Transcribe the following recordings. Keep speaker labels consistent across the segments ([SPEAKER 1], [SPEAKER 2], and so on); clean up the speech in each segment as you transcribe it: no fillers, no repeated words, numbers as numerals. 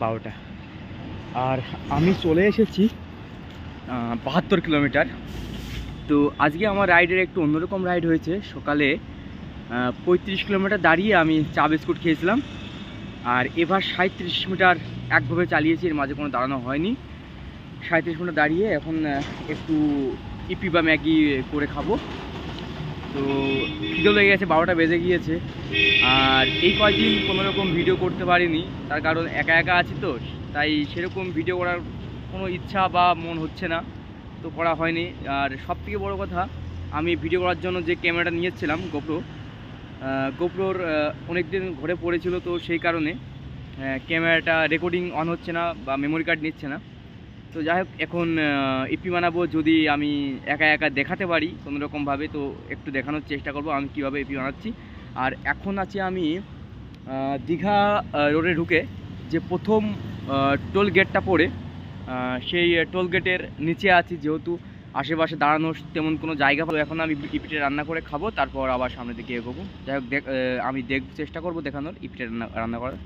[SPEAKER 1] 12টা। আর আমি চলে এসেছি 72 কিলোমিটার। তো আজকে আমার রাইডের একটু অন্যরকম রাইড হয়েছে। সকালে 35 কিলোমিটার দাঁড়িয়ে আমি চা বিস্কুট খেয়েছিলাম, আর এবার 37 মিটার একভাবে চালিয়েছি, এর মাঝে কোনো দাঁড়ানো হয়নি। 37 মিটার দাঁড়িয়ে এখন একটু ইপি বা ম্যাগি করে খাবো। তো খিদে লেগে গেছে, 12টা বেজে গিয়েছে। আর এই কয়েকদিন কোনোরকম ভিডিও করতে পারিনি, তার কারণ একা একা আছি, তো তাই সেরকম ভিডিও করার কোনো ইচ্ছা বা মন হচ্ছে না, তো করা হয়নি। আর সবথেকে বড় কথা, আমি ভিডিও করার জন্য যে ক্যামেরাটা নিয়েছিলাম গোপ্রোর অনেক দিন ঘরে পড়েছিল, তো সেই কারণে ক্যামেরাটা রেকর্ডিং অন হচ্ছে না বা মেমোরি কার্ড নিচ্ছে না। তো যাই হোক, এখন ইপি বানাবো, যদি আমি একা একা দেখাতে পারি কোনোরকমভাবে, তো একটু দেখানোর চেষ্টা করব আমি কীভাবে ইপি বানাচ্ছি। আর এখন আছি আমি দীঘা রোডে ঢুকে যে প্রথম টোল গেটটা পড়ে, সেই টোল গেটের নিচে আছি, যেহেতু আশেপাশে দাঁড়ানোর তেমন কোনো জায়গা পাবো। এখন আমি ইপিটে রান্না করে খাবো, তারপর আবার সামনের দিকে এগোবো। যাই হোক, আমি চেষ্টা করবো দেখানোর ইপিটে রান্না করার।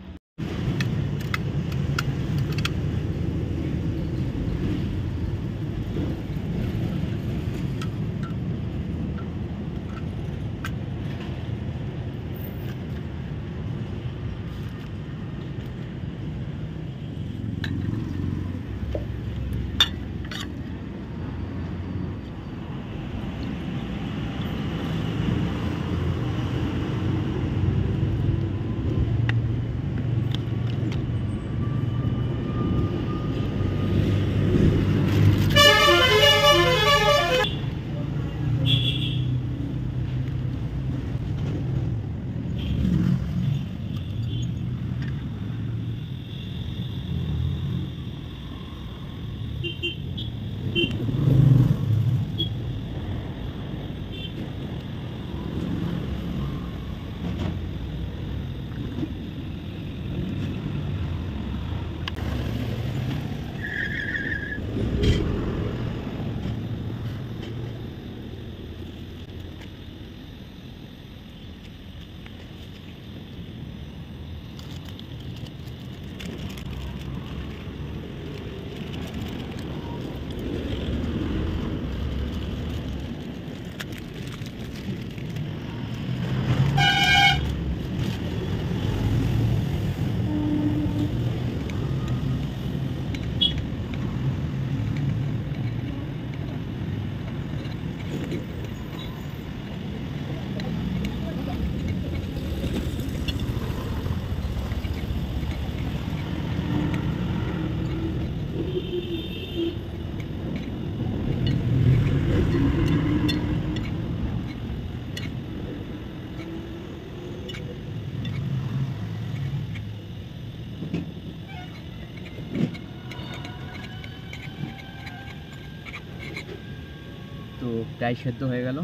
[SPEAKER 1] তো প্রায় সেদ্ধ হয়ে গেল।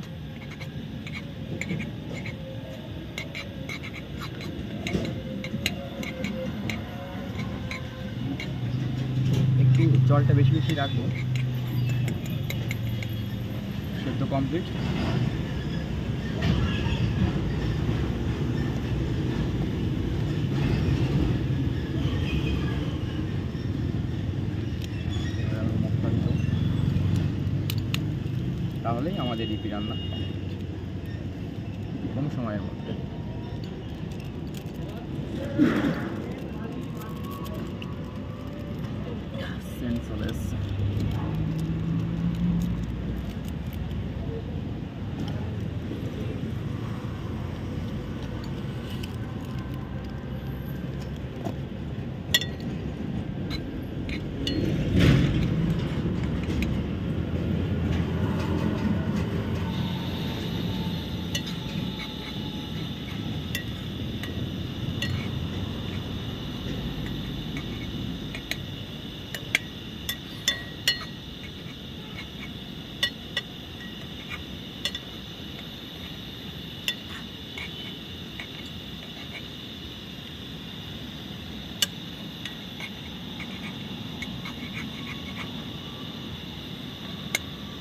[SPEAKER 1] একটু জলটা বেশি বেশি রাখবো। সেদ্ধ কমপ্লিট। তাহলেই আমাদের ইপি রান্না কম সময়ের মধ্যে। সেন্ট চলে এসছে।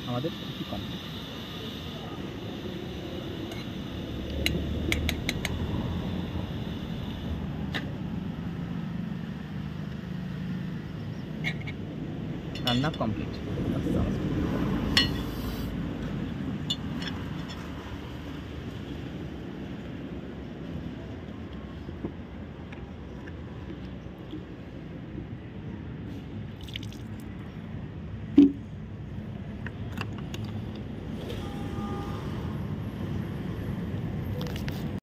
[SPEAKER 1] আমাদের ইপি কমপ্লিট। রান্না কমপ্লিট।